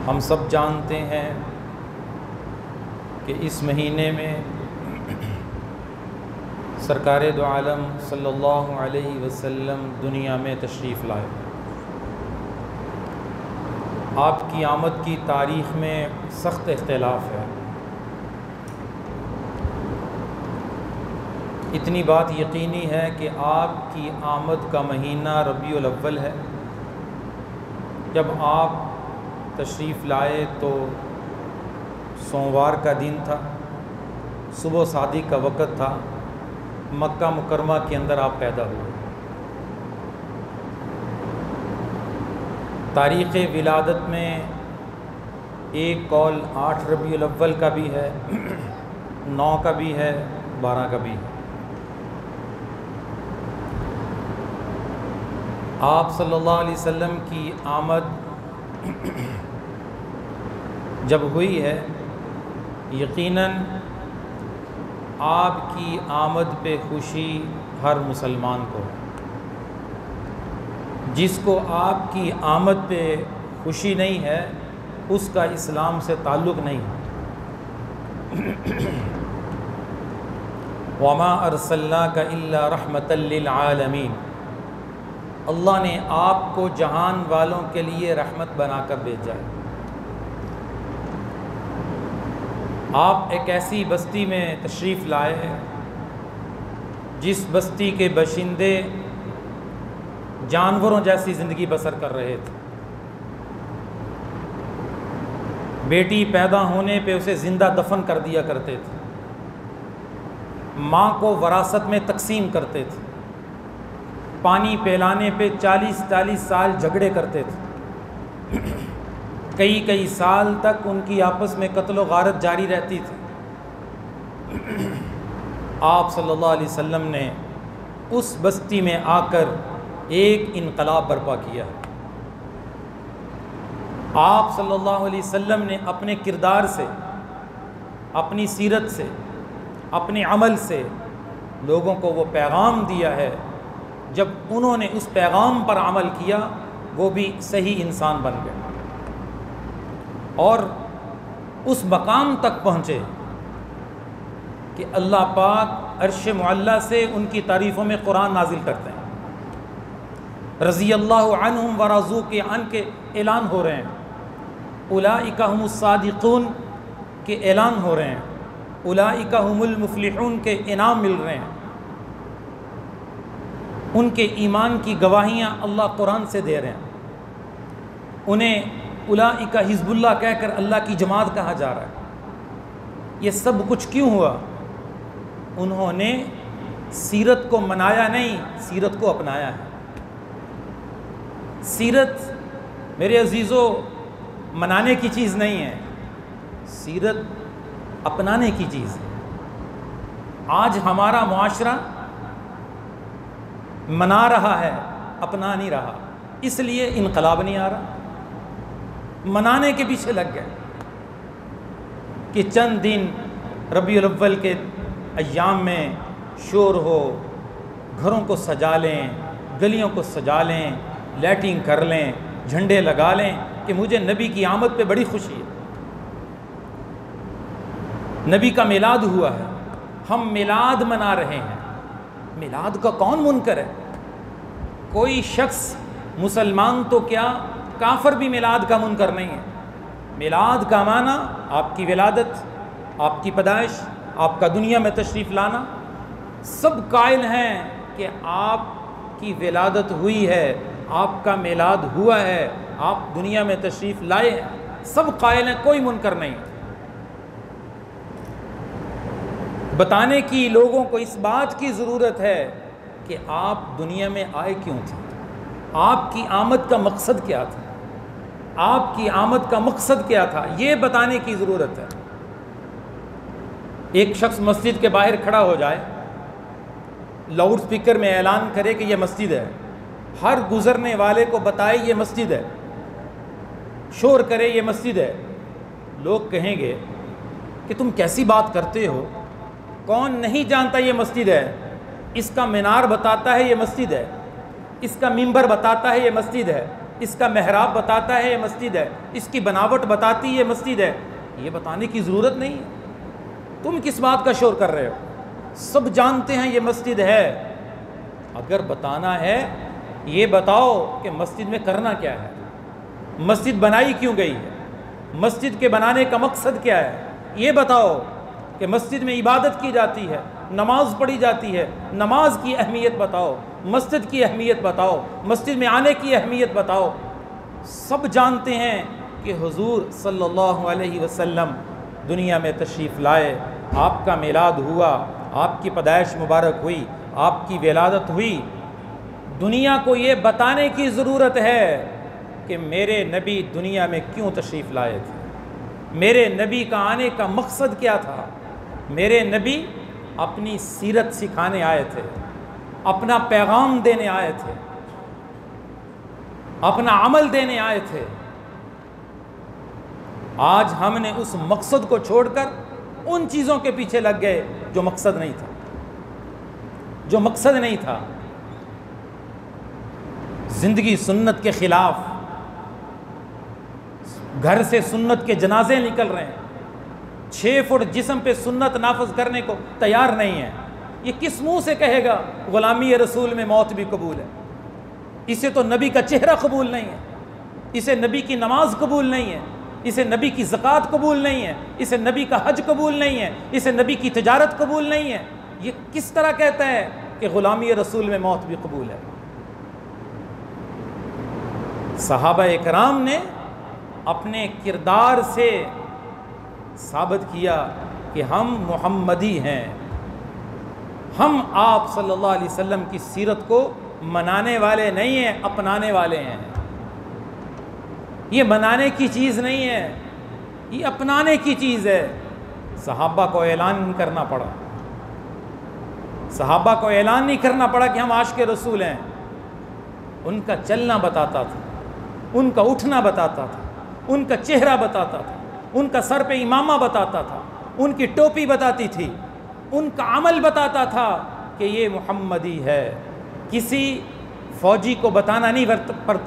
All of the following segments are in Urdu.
ہم سب جانتے ہیں کہ اس مہینے میں سرکار دو عالم صلی اللہ علیہ وسلم دنیا میں تشریف لائے۔ آپ کی آمد کی تاریخ میں سخت اختلاف ہے۔ اتنی بات یقینی ہے کہ آپ کی آمد کا مہینہ ربیع الاول ہے۔ جب آپ تشریف لائے تو سوموار کا دن تھا، صبح صادق کا وقت تھا، مکہ مکرمہ کے اندر آپ پیدا ہوئے۔ تاریخ ولادت میں ایک قول 8 ربیع الاول کا بھی ہے، 9 کا بھی ہے، 12 کا بھی ہے۔ آپ صلی اللہ علیہ وسلم کی آمد جب ہوئی ہے، یقیناً آپ کی آمد پہ خوشی ہر مسلمان کو ہے۔ جس کو آپ کی آمد پہ خوشی نہیں ہے اس کا اسلام سے تعلق نہیں ہے۔ وَمَا أَرْسَلْنَاكَ إِلَّا رَحْمَةً لِّلْعَالَمِينَ، اللہ نے آپ کو جہان والوں کے لیے رحمت بنا کر بھیجا ہے۔ آپ ایک ایسی بستی میں تشریف لائے ہیں جس بستی کے باشندے جانوروں جیسی زندگی بسر کر رہے تھے۔ بیٹی پیدا ہونے پہ اسے زندہ دفن کر دیا کرتے تھے، ماں کو وراثت میں تقسیم کرتے تھے، پانی پلانے پہ 40 سال جھگڑے کرتے تھے، کئی سال تک ان کی آپس میں قتل و غارت جاری رہتی تھی۔ آپ صلی اللہ علیہ وسلم نے اس بستی میں آ کر ایک انقلاب برپا کیا۔ آپ صلی اللہ علیہ وسلم نے اپنے کردار سے، اپنی سیرت سے، اپنے عمل سے لوگوں کو وہ پیغام دیا ہے، جب انہوں نے اس پیغام پر عمل کیا وہ بھی صحیح انسان بن گئے اور اس مقام تک پہنچے کہ اللہ پاک عرش معلیٰ سے ان کی تعریفوں میں قرآن نازل کرتے ہیں۔ رضی اللہ عنہم ورضوا عن کے اعلان ہو رہے ہیں، اولئک هم الصادقون کے اعلان ہو رہے ہیں، اولئک هم المفلحون کے انعام مل رہے ہیں۔ ان کے ایمان کی گواہیاں اللہ قرآن سے دے رہے ہیں۔ انہیں اولئک حزب اللہ کہہ کر اللہ کی جماعت کہا جا رہا ہے۔ یہ سب کچھ کیوں ہوا؟ انہوں نے سیرت کو منایا نہیں، سیرت کو اپنایا ہے۔ سیرت میرے عزیزو منانے کی چیز نہیں ہے، سیرت اپنانے کی چیز ہے۔ آج ہمارا معاشرہ منا رہا ہے، اپنا نہیں رہا، اس لیے انقلاب نہیں آ رہا۔ منانے کے پیچھے لگ گئے کہ چند دن ربیع الاول کے ایام میں شور ہو، گھروں کو سجا لیں، گلیوں کو سجا لیں، لائٹنگ کر لیں، جھنڈے لگا لیں کہ مجھے نبی کی آمد پہ بڑی خوشی ہے، نبی کا میلاد ہوا ہے، ہم میلاد منا رہے ہیں۔ میلاد کا کون منکر ہے؟ کوئی شخص مسلمان تو کیا کافر بھی میلاد کا منکر نہیں ہے۔ میلاد کا معنی آپ کی ولادت، آپ کی پیدائش، آپ کا دنیا میں تشریف لانا۔ سب قائل ہیں کہ آپ کی ولادت ہوئی ہے، آپ کا میلاد ہوا ہے، آپ دنیا میں تشریف لائے ہیں، سب قائل ہیں، کوئی منکر نہیں۔ بتانے کی لوگوں کو اس بات کی ضرورت ہے کہ آپ دنیا میں آئے کیوں تھے، آپ کی آمد کا مقصد کیا تھا، آپ کی آمد کا مقصد کیا تھا، یہ بتانے کی ضرورت ہے۔ ایک شخص مسجد کے باہر کھڑا ہو جائے، لاؤڈ سپیکر میں اعلان کرے کہ یہ مسجد ہے، ہر گزرنے والے کو بتائے یہ مسجد ہے، شور کرے یہ مسجد ہے، لوگ کہیں گے کہ تم کیسی بات کرتے ہو، کون نہیں جانتا یہ مسجد ہے، اس کا مینار بتاتا ہے یہ مسجد ہے، اس کا منبر بتاتا ہے یہ مسجد ہے، اس کا محراب بتاتا ہے یہ مسجد ہے، اس کی بناوٹ بتاتی ہے مسجد ہے، یہ بتانے کی ضرورت نہیں ہے۔ تم کس بات کا شور کر رہے ہو؟ سب جانتے ہیں یہ مسجد ہے۔ اگر بتانا ہے یہ بتاؤ کہ مسجد میں کرنا کیا ہے، مسجد بنائی کیوں گئی ہے، مسجد کے بنانے کا مقصد کیا ہے، یہ بتاؤ کہ مسجد میں عبادت کی جاتی ہے، نماز پڑھی جاتی ہے، نماز کی اہمیت بتاؤ، مسجد کی اہمیت بتاؤ، مسجد میں آنے کی اہمیت بتاؤ۔ سب جانتے ہیں کہ حضور صلی اللہ علیہ وسلم دنیا میں تشریف لائے، آپ کا میلاد ہوا، آپ کی پیدائش مبارک ہوئی، آپ کی ولادت ہوئی۔ دنیا کو یہ بتانے کی ضرورت ہے کہ میرے نبی دنیا میں کیوں تشریف لائے تھے، میرے نبی کا آنے کا مقصد کیا تھا۔ میرے نبی اپنی سیرت سکھانے آئے تھے، اپنا پیغام دینے آئے تھے، اپنا عمل دینے آئے تھے۔ آج ہم نے اس مقصد کو چھوڑ کر ان چیزوں کے پیچھے لگ گئے جو مقصد نہیں تھا، جو مقصد نہیں تھا۔ زندگی سنت کے خلاف، گھر سے سنت کے جنازے نکل رہے ہیں، 6 فٹ جسم پہ سنت نافذ کرنے کو تیار نہیں ہے۔ یہ کس منہ سے کہے گا غلامی رسول میں موت بھی قبول ہے؟ اسے تو نبی کا چہرہ قبول نہیں ہے، اسے نبی کی نماز قبول نہیں ہے، اسے نبی کی زکوٰۃ قبول نہیں ہے، اسے نبی کا حج قبول نہیں ہے، اسے نبی کی تجارت قبول نہیں ہے۔ یہ کس طرح کہتا ہے کہ غلامی رسول میں موت بھی قبول ہے؟ صحابہ اکرام نے اپنے کردار سے ثابت کیا کہ ہم محمدی ہیں، ہم آپ صلی اللہ علیہ وسلم کی سیرت کو منانے والے نہیں ہیں، اپنانے والے ہیں۔ یہ منانے کی چیز نہیں ہے، یہ اپنانے کی چیز ہے۔ صحابہ کو اعلان کرنا پڑا، صحابہ کو اعلان نہیں کرنا پڑا کہ ہم عاشق رسول ہیں۔ ان کا چلنا بتاتا تھا، ان کا اٹھنا بتاتا تھا، ان کا چہرہ بتاتا تھا، ان کا سر پہ امامہ بتاتا تھا، ان کی ٹوپی بتاتی تھی، ان کا عمل بتاتا تھا کہ یہ محمدی ہے۔ کسی فوجی کو بتانا نہیں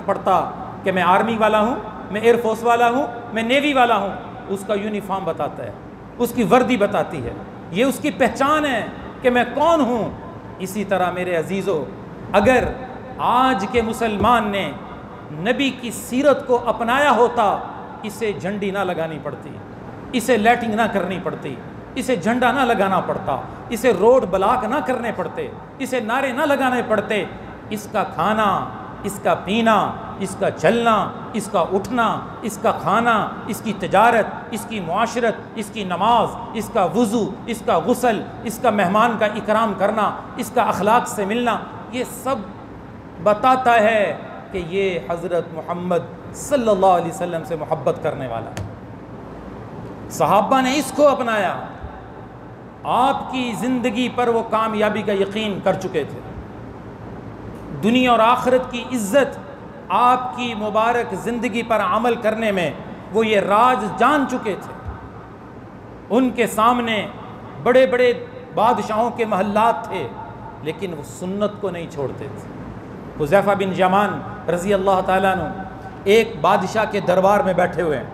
پڑتا کہ میں آرمی والا ہوں، میں ایئر فورس والا ہوں، میں نیوی والا ہوں۔ اس کا یونیفارم بتاتا ہے، اس کی وردی بتاتی ہے، یہ اس کی پہچان ہے کہ میں کون ہوں۔ اسی طرح میرے عزیزو، اگر آج کے مسلمان نے نبی کی سیرت کو اپنایا ہوتا، اسے جھنڈی نہ لگانی پڑتی، اسے لیٹنگ نہ کرنی پڑتی، اسے جھنڈا نہ لگانا پڑتا، اسے روڈ بلاک نہ کرنے پڑتے، اسے نعرے نہ لگانے پڑتے۔ اس کا کھانا، اس کا پینا، اس کا چلنا، اس کا اٹھنا، اس کا کھانا، اس کی تجارت، اس کی معاشرت، اس کی نماز، اس کا وضو، اس کا غسل، اس کا مہمان کا اکرام کرنا، اس کا اخلاق سے ملنا، یہ سب بتاتا ہے کہ یہ حضرت محمد صلی اللہ علیہ وسلم سے محبت کرنے والا ہے۔ صحابہ نے اس کو اپنایا، آپ کی زندگی پر وہ کامیابی کا یقین کر چکے تھے، دنیا اور آخرت کی عزت آپ کی مبارک زندگی پر عمل کرنے میں وہ یہ راز جان چکے تھے۔ ان کے سامنے بڑے بڑے بادشاہوں کے محلات تھے، لیکن وہ سنت کو نہیں چھوڑتے تھے۔ حذیفہ بن یمان رضی اللہ تعالیٰ عنہ ایک بادشاہ کے دربار میں بیٹھے ہوئے ہیں،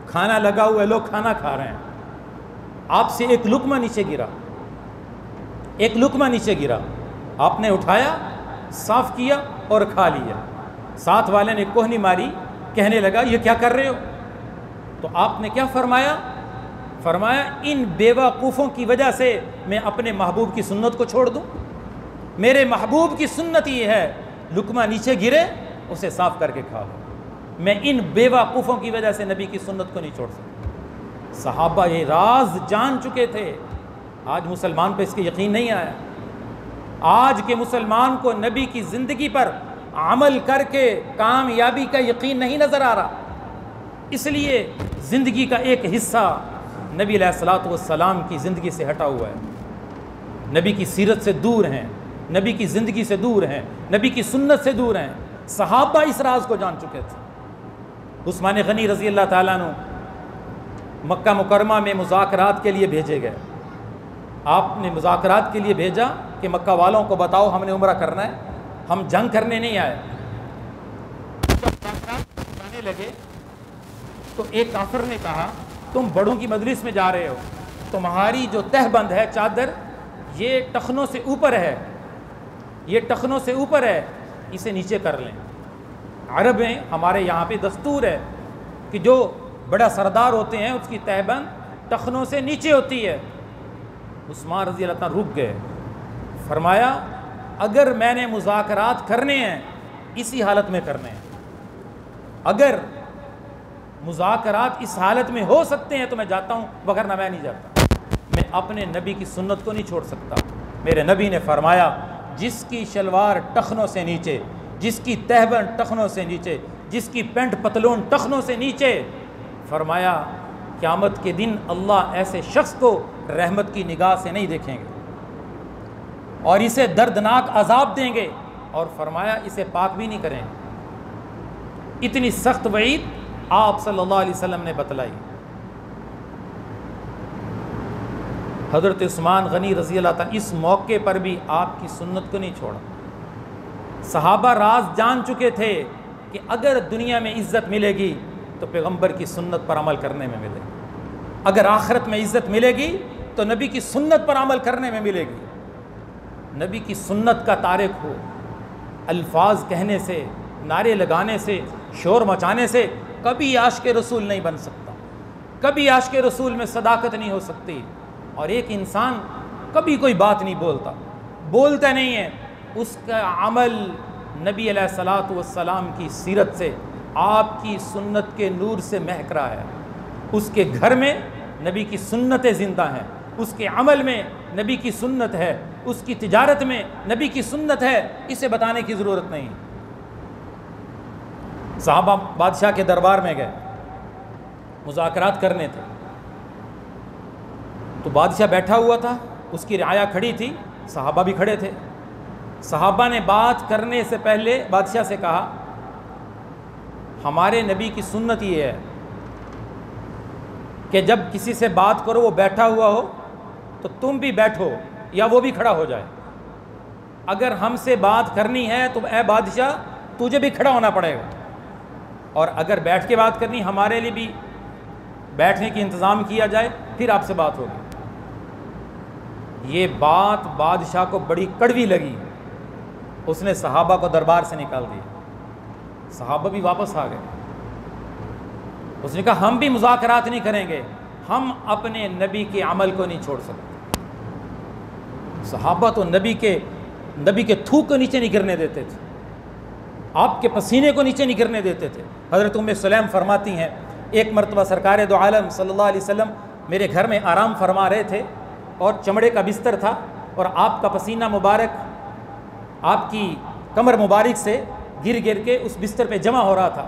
کھانا لگا ہوا ہے، لوگ کھانا کھا رہے ہیں، آپ سے ایک لقمہ نیچے گرا، ایک لقمہ نیچے گرا، آپ نے اٹھایا، صاف کیا اور کھا لیا۔ ساتھ والے نے کوہنی ماری، کہنے لگا یہ کیا کر رہے ہو؟ تو آپ نے کیا فرمایا؟ فرمایا ان بیوقوفوں کی وجہ سے میں اپنے محبوب کی سنت کو چھوڑ دوں؟ میرے محبوب کی سنت یہ ہے لقمہ نیچے گرے اسے صاف کر کے کھا لو، میں ان بیوقوفوں کی وجہ سے نبی کی سنت کو نہیں چھوڑ سکتا۔ صحابہ یہ راز جان چکے تھے، آج مسلمان پہ اس کے یقین نہیں آیا۔ آج کے مسلمان کو نبی کی زندگی پر عمل کر کے کامیابی کا یقین نہیں نظر آ رہا، اس لیے زندگی کا ایک حصہ نبی علیہ الصلوۃ والسلام کی زندگی سے ہٹا ہوا ہے، نبی کی سیرت سے دور ہیں، نبی کی زندگی سے دور ہیں، نبی کی سنت سے دور ہیں۔ صحابہ اس راز کو جان چکے تھے۔ عثمان غنی رضی اللہ تعالیٰ عنہ مکہ مکرمہ میں مذاکرات کے لیے بھیجے گئے، آپ نے مذاکرات کے لیے بھیجا کہ مکہ والوں کو بتاؤ ہم نے عمرہ کرنا ہے، ہم جنگ کرنے نہیں آئے۔ لگے تو ایک کافر نے کہا تم بڑوں کی مجلس میں جا رہے ہو, تمہاری جو تہ بند ہے چادر یہ ٹخنوں سے اوپر ہے, یہ ٹخنوں سے اوپر ہے, اسے نیچے کر لیں. عرب میں ہمارے یہاں پہ دستور ہے کہ جو بڑا سردار ہوتے ہیں اس کی تہ بند ٹخنوں سے نیچے ہوتی ہے. عثمان رضی اللہ عنہ رک گئے, فرمایا اگر میں نے مذاکرات کرنے ہیں اسی حالت میں کرنے ہیں, اگر مذاکرات اس حالت میں ہو سکتے ہیں تو میں جاتا ہوں, وگرنہ میں نہیں جاتا. میں اپنے نبی کی سنت کو نہیں چھوڑ سکتا. میرے نبی نے فرمایا جس کی شلوار ٹخنوں سے نیچے, جس کی تہبند ٹخنوں سے نیچے, جس کی پینٹ پتلون ٹخنوں سے نیچے, فرمایا قیامت کے دن اللہ ایسے شخص کو رحمت کی نگاہ سے نہیں دیکھیں گے اور اسے دردناک عذاب دیں گے, اور فرمایا اسے پاک بھی نہیں کریں گے. اتنی سخت وعید آپ صلی اللہ علیہ وسلم نے بتلائی. حضرت عثمان غنی رضی اللہ تعالیٰ اس موقع پر بھی آپ کی سنت کو نہیں چھوڑا. صحابہ راز جان چکے تھے کہ اگر دنیا میں عزت ملے گی تو پیغمبر کی سنت پر عمل کرنے میں ملے گی, اگر آخرت میں عزت ملے گی تو نبی کی سنت پر عمل کرنے میں ملے گی. نبی کی سنت کا تارک ہو, الفاظ کہنے سے, نعرے لگانے سے, شور مچانے سے کبھی عاشق رسول نہیں بن سکتا, کبھی عاشق رسول میں صداقت نہیں ہو سکتی. اور ایک انسان کبھی کوئی بات نہیں بولتا, بولتا نہیں ہے, اس کا عمل نبی علیہ الصلاۃ والسلام کی سیرت سے, آپ کی سنت کے نور سے مہک رہا ہے. اس کے گھر میں نبی کی سنتیں زندہ ہیں, اس کے عمل میں نبی کی سنت ہے, اس کی تجارت میں نبی کی سنت ہے, اسے بتانے کی ضرورت نہیں. صحابہ بادشاہ کے دربار میں گئے, مذاکرات کرنے تھے, تو بادشاہ بیٹھا ہوا تھا, اس کی رعایا کھڑی تھی, صحابہ بھی کھڑے تھے. صحابہ نے بات کرنے سے پہلے بادشاہ سے کہا ہمارے نبی کی سنت یہ ہے کہ جب کسی سے بات کرو وہ بیٹھا ہوا ہو تو تم بھی بیٹھو یا وہ بھی کھڑا ہو جائے. اگر ہم سے بات کرنی ہے تو اے بادشاہ تجھے بھی کھڑا ہونا پڑے گا, اور اگر بیٹھ کے بات کرنی ہمارے لیے بھی بیٹھنے کی انتظام کیا جائے, پھر آپ سے بات ہوگی. یہ بات بادشاہ کو بڑی کڑوی لگی, اس نے صحابہ کو دربار سے نکال دیا. صحابہ بھی واپس آ گئے. اس نے کہا ہم بھی مذاکرات نہیں کریں گے, ہم اپنے نبی کے عمل کو نہیں چھوڑ سکتے. صحابہ تو نبی کے تھوک کو نیچے نہیں گرنے دیتے تھے, آپ کے پسینے کو نیچے نہیں گرنے دیتے تھے. حضرت ام سلیم فرماتی ہیں ایک مرتبہ سرکار دو عالم صلی اللہ علیہ وسلم میرے گھر میں آرام فرما رہے تھے, اور چمڑے کا بستر تھا, اور آپ کا پسینہ مبارک آپ کی کمر مبارک سے گر گر کے اس بستر پہ جمع ہو رہا تھا.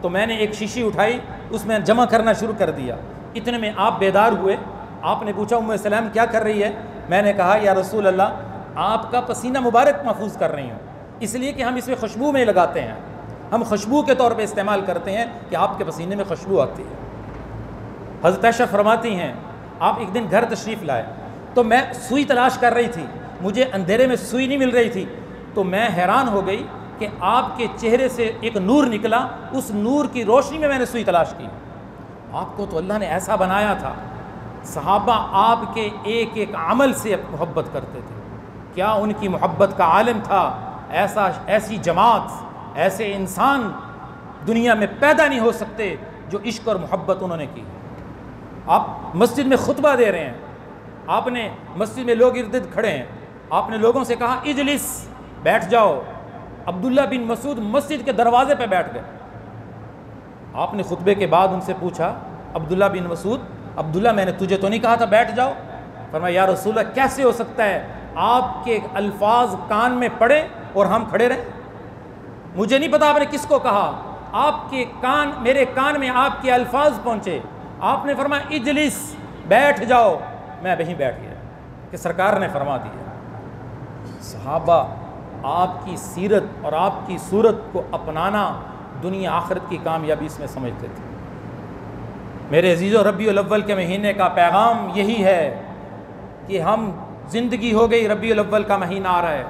تو میں نے ایک شیشی اٹھائی, اس میں جمع کرنا شروع کر دیا. اتنے میں آپ بیدار ہوئے, آپ نے پوچھا ام سلیم کیا کر رہی ہے؟ میں نے کہا یا رسول اللہ آپ کا پسینہ مبارک محفوظ کر رہی ہوں, اس لیے کہ ہم اس میں خوشبو میں لگاتے ہیں, ہم خوشبو کے طور پہ استعمال کرتے ہیں کہ آپ کے پسینے میں خوشبو آتی ہے. حضرت عائشہ فرماتی ہیں آپ ایک دن گھر تشریف لائے, تو میں سوئی تلاش کر رہی تھی, مجھے اندھیرے میں سوئی نہیں مل رہی تھی, تو میں حیران ہو گئی کہ آپ کے چہرے سے ایک نور نکلا, اس نور کی روشنی میں نے سوئی تلاش کی. آپ کو تو اللہ نے ایسا بنایا تھا. صحابہ آپ کے ایک ایک عمل سے محبت کرتے تھے. کیا ان کی محبت کا عالم تھا؟ ایسی جماعت, ایسے انسان دنیا میں پیدا نہیں ہو سکتے جو عشق اور محبت انہوں نے کی. آپ مسجد میں خطبہ دے رہے ہیں, آپ نے مسجد میں لوگ ارد گرد کھڑے ہیں, آپ نے لوگوں سے کہا اجلس, بیٹھ جاؤ. عبداللہ بن مسعود مسجد کے دروازے پہ بیٹھ گئے. آپ نے خطبے کے بعد ان سے پوچھا عبداللہ بن مسعود, عبداللہ میں نے تجھے تو نہیں کہا تھا بیٹھ جاؤ؟ فرمایا یا رسول اللہ کیسے ہو سکتا ہے, آپ کے الفاظ کان میں پڑے اور ہم کھڑے رہے؟ مجھے نہیں پتا آپ نے کس کو کہا, آپ کے کان, میرے کان میں آپ کے الفاظ پہنچے. آپ نے فرمایا اجلس, بیٹھ جاؤ. میں وہیں بیٹھ گیا کہ سرکار نے فرما دیا. صحابہ آپ کی سیرت اور آپ کی صورت کو اپنانا دنیا آخرت کی کامیابی اس میں سمجھتے تھے. میرے عزیزو, ربیع الاول کے مہینے کا پیغام یہی ہے کہ ہم زندگی ہو گئی, ربیع الاول کا مہینہ آ رہا ہے,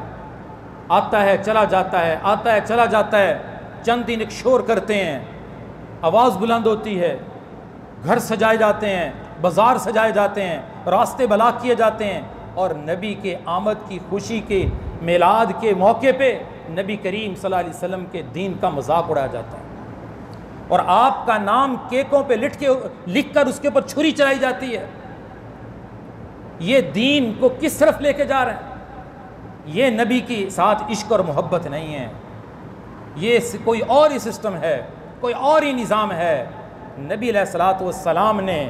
آتا ہے چلا جاتا ہے, آتا ہے چلا جاتا ہے. چند دن ایک شور کرتے ہیں, آواز بلند ہوتی ہے، گھر سجائے جاتے ہیں، بازار سجائے جاتے ہیں، راستے بلاک کیے جاتے ہیں، اور نبی کے آمد کی خوشی کے میلاد کے موقع پہ نبی کریم صلی اللہ علیہ وسلم کے دین کا مذاق اڑایا جاتا ہے، اور آپ کا نام کیکوں پہ لکھ کر اس کے اوپر چھری چلائی جاتی ہے۔ یہ دین کو کس طرف لے کے جا رہے ہیں؟ یہ نبی کے ساتھ عشق اور محبت نہیں ہے، یہ کوئی اور ہی سسٹم ہے، کوئی اور ہی نظام ہے۔ نبی علیہ الصلوۃ والسلام نے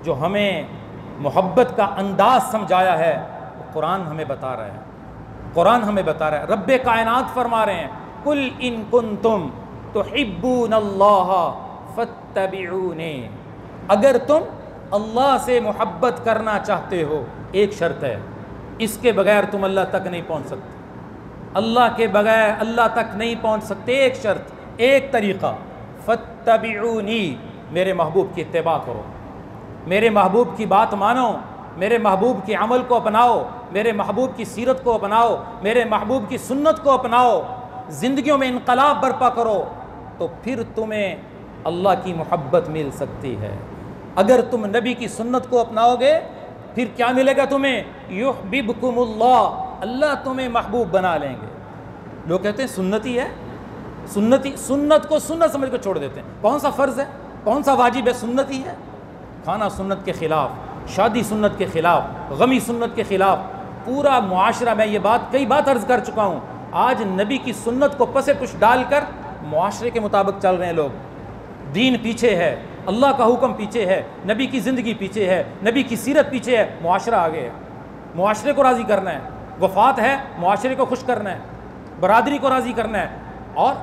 جو ہمیں محبت کا انداز سمجھایا ہے، قرآن ہمیں بتا رہا ہے، قرآن ہمیں بتا رہا ہے۔ رب کائنات فرما رہے ہیں قل ان کنتم تحبون اللہ فاتبعونی، اگر تم اللہ سے محبت کرنا چاہتے ہو، ایک شرط ہے، اس کے بغیر تم اللہ تک نہیں پہنچ سکتے، اللہ کے بغیر اللہ تک نہیں پہنچ سکتے، ایک شرط، ایک طریقہ، فاتبعونی، میرے محبوب کی اتباع کرو، میرے محبوب کی بات مانو، میرے محبوب کے عمل کو اپناؤ، میرے محبوب کی سیرت کو اپناؤ، میرے محبوب کی سنت کو اپناؤ، زندگیوں میں انقلاب برپا کرو، تو پھر تمہیں اللہ کی محبت مل سکتی ہے۔ اگر تم نبی کی سنت کو اپناؤ گے پھر کیا ملے گا تمہیں؟ یحببکم اللہ، اللہ تمہیں محبوب بنا لیں گے۔ لوگ کہتے ہیں سنتی ہے، سنت کو سنت سمجھ کر چھوڑ دیتے ہیں، کون سا فرض ہے، کون سا واجب ہے؟ سنت ہی ہے۔ کھانا سنت کے خلاف، شادی سنت کے خلاف، غمی سنت کے خلاف، پورا معاشرہ، میں یہ بات کئی بات عرض کر چکا ہوں، آج نبی کی سنت کو پس پش ڈال کر معاشرے کے مطابق چل رہے ہیں لوگ، دین پیچھے ہے، اللہ کا حکم پیچھے ہے، نبی کی زندگی پیچھے ہے، نبی کی سیرت پیچھے ہے، معاشرہ آگے ہے۔ معاشرے کو راضی کرنا ہے، وفات ہے معاشرے کو خوش کرنا ہے، برادری کو راضی کرنا ہے، اور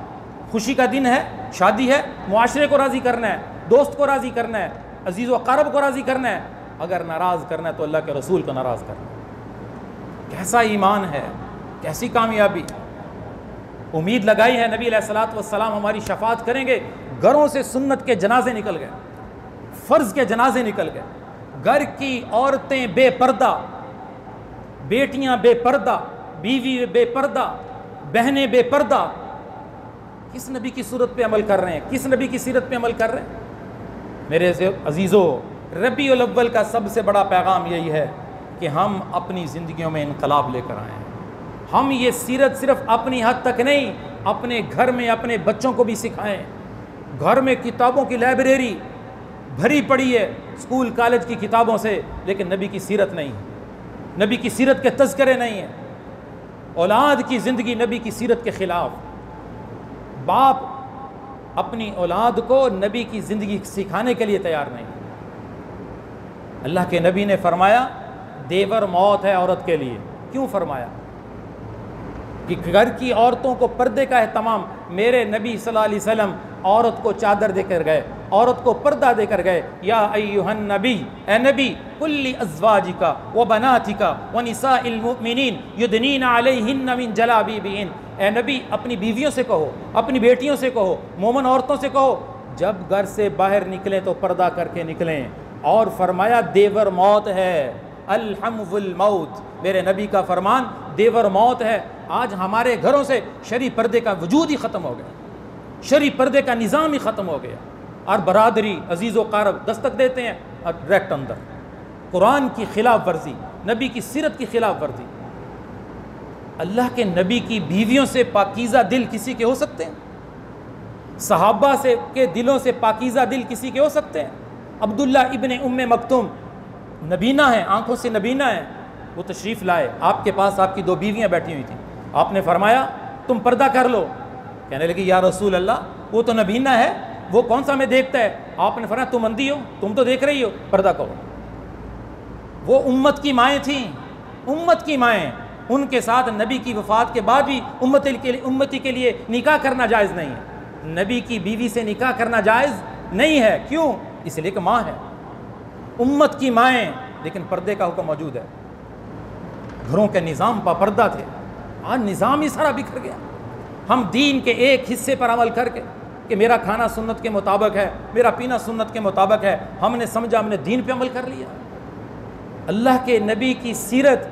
خوشی کا دن ہے، شادی ہے، معاشرے کو راضی کرنا ہے، دوست کو راضی کرنا ہے، عزیز و اقارب کو راضی کرنا ہے، اگر ناراض کرنا ہے تو اللہ کے رسول کو ناراض کرنا ہے۔ کیسا ایمان ہے، کیسی کامیابی! امید لگائی ہے نبی علیہ الصلوۃ والسلام ہماری شفاعت کریں گے، گھروں سے سنت کے جنازے نکل گئے، فرض کے جنازے نکل گئے، گھر کی عورتیں بے پردہ، بیٹیاں بے پردہ، بیوی بے پردہ، بہنیں بے پردہ، کس نبی کی صورت پہ عمل کر رہے ہیں، کس نبی کی سیرت پہ عمل کر رہے ہیں؟ میرے عزیزو، ربیع الاول کا سب سے بڑا پیغام یہی ہے کہ ہم اپنی زندگیوں میں انقلاب لے کر آئیں۔ ہم یہ سیرت صرف اپنی حد تک نہیں، اپنے گھر میں اپنے بچوں کو بھی سکھائیں۔ گھر میں کتابوں کی لائبریری بھری پڑی ہے اسکول کالج کی کتابوں سے، لیکن نبی کی سیرت نہیں، نبی کی سیرت کے تذکرے نہیں ہیں۔ اولاد کی زندگی نبی کی سیرت کے خلاف، باپ اپنی اولاد کو نبی کی زندگی سکھانے کے لیے تیار نہیں۔ اللہ کے نبی نے فرمایا دیور موت ہے عورت کے لیے۔ کیوں فرمایا؟ کہ گھر کی عورتوں کو پردے کا اہتمام، میرے نبی صلی اللہ علیہ وسلم عورت کو چادر دے کر گئے، عورت کو پردہ دے کر گئے، یا ایھا النبی، اے نبی، کل ازواجک و بناتک و نساء المؤمنین یدنین علیہن من جلابیبہن، اے نبی اپنی بیویوں سے کہو، اپنی بیٹیوں سے کہو، مومن عورتوں سے کہو جب گھر سے باہر نکلیں تو پردہ کر کے نکلیں۔ اور فرمایا دیور موت ہے، الحمو الموت، میرے نبی کا فرمان دیور موت ہے۔ آج ہمارے گھروں سے شرعی پردے کا وجود ہی ختم ہو گیا، شرعی پردے کا نظام ہی ختم ہو گیا، اور برادری عزیز و قارب دستک دیتے ہیں اور ڈائریکٹ اندر۔ قرآن کی خلاف ورزی، نبی کی سیرت کی خلاف ورزی۔ اللہ کے نبی کی بیویوں سے پاکیزہ دل کسی کے ہو سکتے ہیں؟ صحابہ سے کے دلوں سے پاکیزہ دل کسی کے ہو سکتے ہیں؟ عبداللہ ابن ام مکتوم نبینہ ہیں، آنکھوں سے نبینہ ہیں، وہ تشریف لائے، آپ کے پاس آپ کی دو بیویاں بیٹھی ہوئی تھیں، آپ نے فرمایا تم پردہ کر لو۔ کہنے لگی یا رسول اللہ وہ تو نبینہ ہے، وہ کون سا ہمیں دیکھتا ہے؟ آپ نے فرمایا تم اندھی ہو، تم تو دیکھ رہی ہو، پردہ کرو۔ وہ امت کی مائیں تھیں، امت کی مائیں، ان کے ساتھ نبی کی وفات کے بعد بھی امتی کے لیے نکاح کرنا جائز نہیں ہے، نبی کی بیوی سے نکاح کرنا جائز نہیں ہے۔ کیوں؟ اس لیے کہ ماں ہے، امت کی مائیں، لیکن پردے کا حکم موجود ہے۔ گھروں کے نظام پا پردہ تھے، آج نظام ہی سارا بکھر گیا۔ ہم دین کے ایک حصے پر عمل کر کے کہ میرا کھانا سنت کے مطابق ہے، میرا پینا سنت کے مطابق ہے، ہم نے سمجھا ہم نے دین پہ عمل کر لیا۔ اللہ کے نبی کی سیرت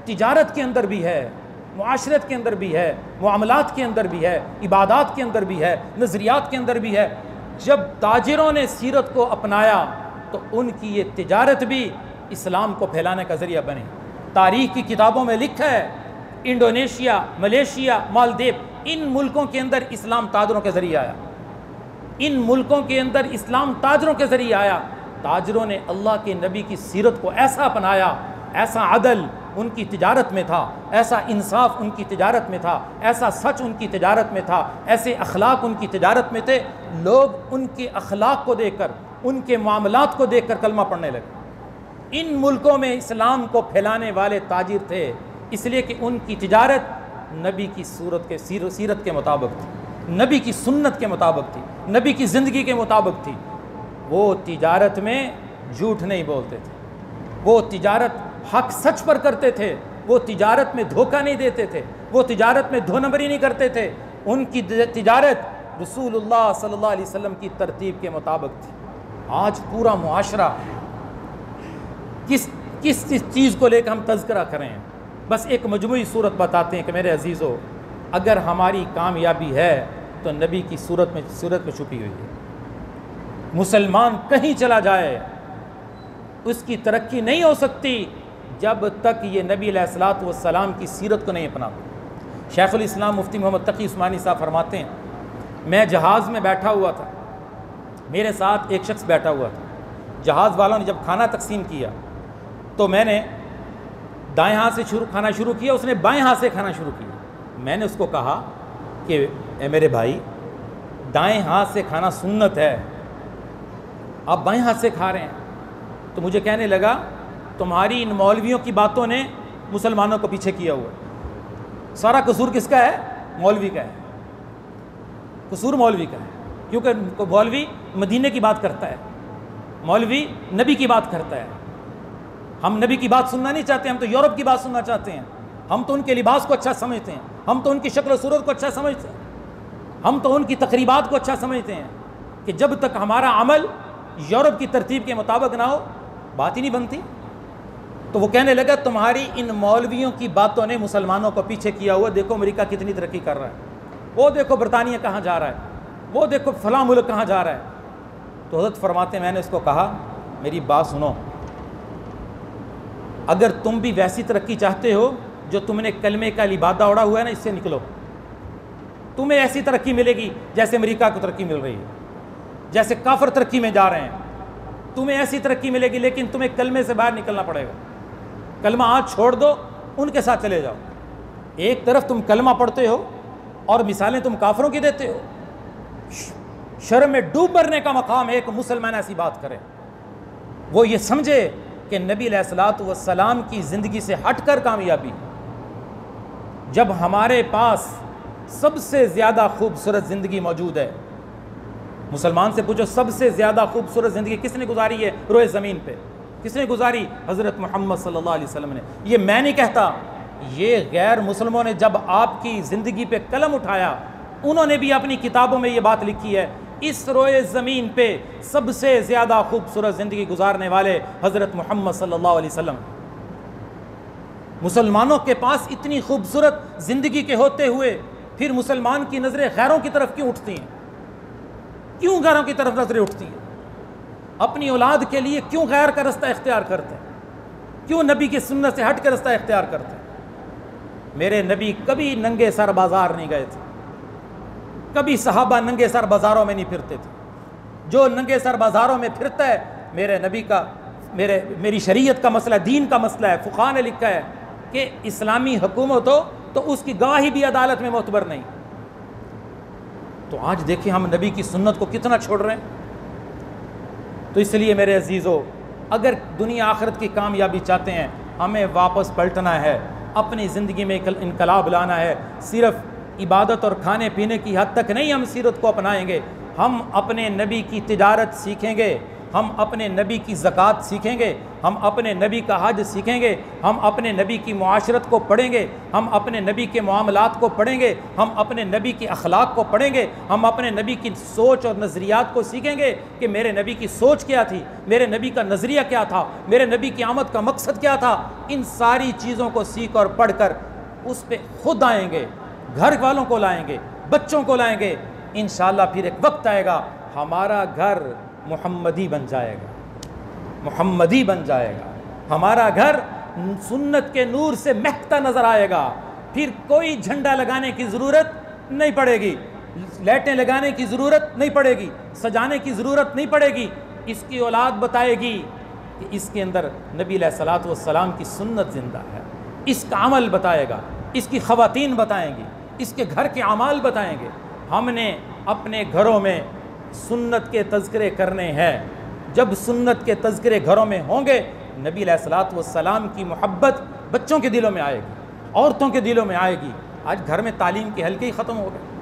تجارت کے اندر بھی ہے، معاشرت کے اندر بھی ہے، معاملات کے اندر بھی ہے، عبادات کے اندر بھی ہے، نظریات کے اندر بھی ہے۔ جب تاجروں نے سیرت کو اپنایا تو ان کی یہ تجارت بھی اسلام کو پھیلانے کا ذریعہ بنی۔ تاریخ کی کتابوں میں لکھا ہے انڈونیشیا، ملیشیا، مالدیو، ان ملکوں کے اندر اسلام تاجروں کے ذریعے آیا، ان ملکوں کے اندر اسلام تاجروں کے ذریعے آیا۔ تاجروں نے اللہ کے نبی کی سیرت کو ایسا اپنایا، ایسا عدل ان کی تجارت میں تھا، ایسا انصاف ان کی تجارت میں تھا، ایسا سچ ان کی تجارت میں تھا، ایسے اخلاق ان کی تجارت میں تھے، لوگ ان کے اخلاق کو دیکھ کر، ان کے معاملات کو دیکھ کر کلمہ پڑھنے لگے۔ ان ملکوں میں اسلام کو پھیلانے والے تاجر تھے، اس لیے کہ ان کی تجارت نبی کی سیرت کے مطابق تھی، نبی کی سنت کے مطابق تھی، نبی کی زندگی کے مطابق تھی۔ وہ تجارت میں جھوٹ نہیں بولتے تھے، وہ تجارت حق سچ پر کرتے تھے، وہ تجارت میں دھوکہ نہیں دیتے تھے، وہ تجارت میں دو نمبری نہیں کرتے تھے، ان کی تجارت رسول اللہ صلی اللہ علیہ وسلم کی ترتیب کے مطابق تھی۔ آج پورا معاشرہ کس چیز کو لے کر ہم تذکرہ کریں؟ بس ایک مجموعی صورت بتاتے ہیں کہ میرے عزیزو، اگر ہماری کامیابی ہے تو نبی کی صورت میں چھپی ہوئی ہے۔ مسلمان کہیں چلا جائے اس کی ترقی نہیں ہو سکتی جب تک یہ نبی علیہ الصلوۃ والسلام کی سیرت کو نہیں اپناتا۔ شیخ الاسلام مفتی محمد تقی عثمانی صاحب فرماتے ہیں، میں جہاز میں بیٹھا ہوا تھا، میرے ساتھ ایک شخص بیٹھا ہوا تھا، جہاز والوں نے جب کھانا تقسیم کیا تو میں نے دائیں ہاتھ سے کھانا شروع کیا، اس نے بائیں ہاتھ سے کھانا شروع کیا۔ میں نے اس کو کہا کہ اے میرے بھائی، دائیں ہاتھ سے کھانا سنت ہے، آپ بائیں ہاتھ سے کھا رہے ہیں۔ تو مجھے کہنے لگا تمہاری ان مولویوں کی باتوں نے مسلمانوں کو پیچھے کیا ہوا، سارا قصور کس کا ہے؟ مولوی کا ہے، قصور مولوی کا ہے، کیونکہ مولوی مدینے کی بات کرتا ہے، مولوی نبی کی بات کرتا ہے۔ ہم نبی کی بات سننا نہیں چاہتے، ہم تو یورپ کی بات سننا چاہتے ہیں، ہم تو ان کے لباس کو اچھا سمجھتے ہیں، ہم تو ان کی شکل و صورت کو اچھا سمجھتے ہیں، ہم تو ان کی تقریبات کو اچھا سمجھتے ہیں، کہ جب تک ہمارا عمل یورپ کی ترتیب کے مطابق نہ ہو بات ہی نہیں بنتی۔ تو وہ کہنے لگا تمہاری ان مولویوں کی باتوں نے مسلمانوں کو پیچھے کیا ہوا، دیکھو امریکہ کتنی ترقی کر رہا ہے، وہ دیکھو برطانیہ کہاں جا رہا ہے، وہ دیکھو فلاں ملک کہاں جا رہا ہے۔ تو حضرت فرماتے ہیں میں نے اس کو کہا میری بات سنو، اگر تم بھی ویسی ترقی چاہتے ہو جو تم نے کلمے کا لبادہ اڑا ہوا ہے نا، اس سے نکلو، تمہیں ایسی ترقی ملے گی جیسے امریکہ کو ترقی مل رہی ہے، جیسے کافر ترقی میں جا رہے ہیں، تمہیں ایسی ترقی ملے گی، لیکن تمہیں کلمے سے باہر نکلنا پڑے گا۔ کلمہ آج چھوڑ دو، ان کے ساتھ چلے جاؤ۔ ایک طرف تم کلمہ پڑھتے ہو اور مثالیں تم کافروں کی دیتے ہو، شرم میں ڈوب مرنے کا مقام ایک مسلمان ایسی بات کرے، وہ یہ سمجھے کہ نبی علیہ الصلوۃ والسلام کی زندگی سے ہٹ کر کامیابی۔ جب ہمارے پاس سب سے زیادہ خوبصورت زندگی موجود ہے، مسلمان سے پوچھو سب سے زیادہ خوبصورت زندگی کس نے گزاری ہے روئے زمین پہ؟ کس نے گزاری؟ حضرت محمد صلی اللہ علیہ وسلم نے۔ یہ میں نہیں کہتا، یہ غیر مسلموں نے جب آپ کی زندگی پہ قلم اٹھایا، انہوں نے بھی اپنی کتابوں میں یہ بات لکھی ہے، اس روئے زمین پہ سب سے زیادہ خوبصورت زندگی گزارنے والے حضرت محمد صلی اللہ علیہ وسلم۔ مسلمانوں کے پاس اتنی خوبصورت زندگی کے ہوتے ہوئے پھر مسلمان کی نظریں غیروں کی طرف کیوں اٹھتی ہیں؟ کیوں غیروں کی طرف نظریں اٹھتی ہیں؟ اپنی اولاد کے لیے کیوں غیر کا رستہ اختیار کرتے ہیں؟ کیوں نبی کی سنت سے ہٹ کے رستہ اختیار کرتے ہیں؟ میرے نبی کبھی ننگے سر بازار نہیں گئے تھے، کبھی صحابہ ننگے سر بازاروں میں نہیں پھرتے تھے۔ جو ننگے سر بازاروں میں پھرتا ہے میرے نبی کا میری شریعت کا مسئلہ، دین کا مسئلہ ہے۔ فقہاء نے لکھا ہے کہ اسلامی حکومت ہو تو اس کی گواہی بھی عدالت میں معتبر نہیں۔ تو آج دیکھیں ہم نبی کی سنت کو کتنا چھوڑ رہے ہیں۔ تو اس لیے میرے عزیزو، اگر دنیا آخرت کی کامیابی چاہتے ہیں، ہمیں واپس پلٹنا ہے، اپنی زندگی میں انقلاب لانا ہے۔ صرف عبادت اور کھانے پینے کی حد تک نہیں ہم سیرت کو اپنائیں گے، ہم اپنے نبی کی تجارت سیکھیں گے، ہم اپنے نبی کی زکوٰۃ سیکھیں گے، ہم اپنے نبی کا حج سیکھیں گے، ہم اپنے نبی کی معاشرت کو پڑھیں گے، ہم اپنے نبی کے معاملات کو پڑھیں گے، ہم اپنے نبی کے اخلاق کو پڑھیں گے، ہم اپنے نبی کی سوچ اور نظریات کو سیکھیں گے کہ میرے نبی کی سوچ کیا تھی، میرے نبی کا نظریہ کیا تھا، میرے نبی کی آمد کا مقصد کیا تھا۔ ان ساری چیزوں کو سیکھ اور پڑھ کر اس پہ خود آئیں گے، گھر والوں کو لائیں گے، بچوں کو لائیں گے، انشاءاللہ پھر ایک وقت آئے گا ہمارا گھر محمدی بن جائے گا، محمدی بن جائے گا، ہمارا گھر سنت کے نور سے مہکتا نظر آئے گا، پھر کوئی جھنڈا لگانے کی ضرورت نہیں پڑے گی، لائٹیں لگانے کی ضرورت نہیں پڑے گی، سجانے کی ضرورت نہیں پڑے گی۔ اس کی اولاد بتائے گی کہ اس کے اندر نبی علیہ الصلوۃ والسلام کی سنت زندہ ہے، اس کا عمل بتائے گا، اس کی خواتین بتائیں گی، اس کے گھر کے اعمال بتائیں گے۔ ہم نے اپنے گھروں میں سنت کے تذکرے کرنے ہیں، جب سنت کے تذکرے گھروں میں ہوں گے، نبی علیہ الصلوۃ والسلام کی محبت بچوں کے دلوں میں آئے گی، عورتوں کے دلوں میں آئے گی۔ آج گھر میں تعلیم کے حلقے ہی ختم ہو گئے،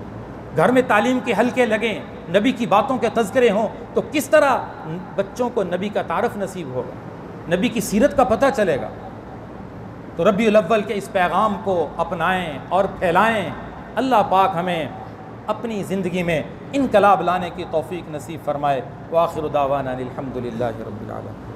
گھر میں تعلیم کے حلقے لگیں، نبی کی باتوں کے تذکرے ہوں، تو کس طرح بچوں کو نبی کا تعارف نصیب ہوگا، نبی کی سیرت کا پتہ چلے گا۔ تو ربیع الاول کے اس پیغام کو اپنائیں اور پھیلائیں۔ اللہ پاک ہمیں اپنی زندگی میں انقلاب لانے کی توفیق نصیب فرمائے۔ وآخر دعوانا الحمد للہ رب العالمین۔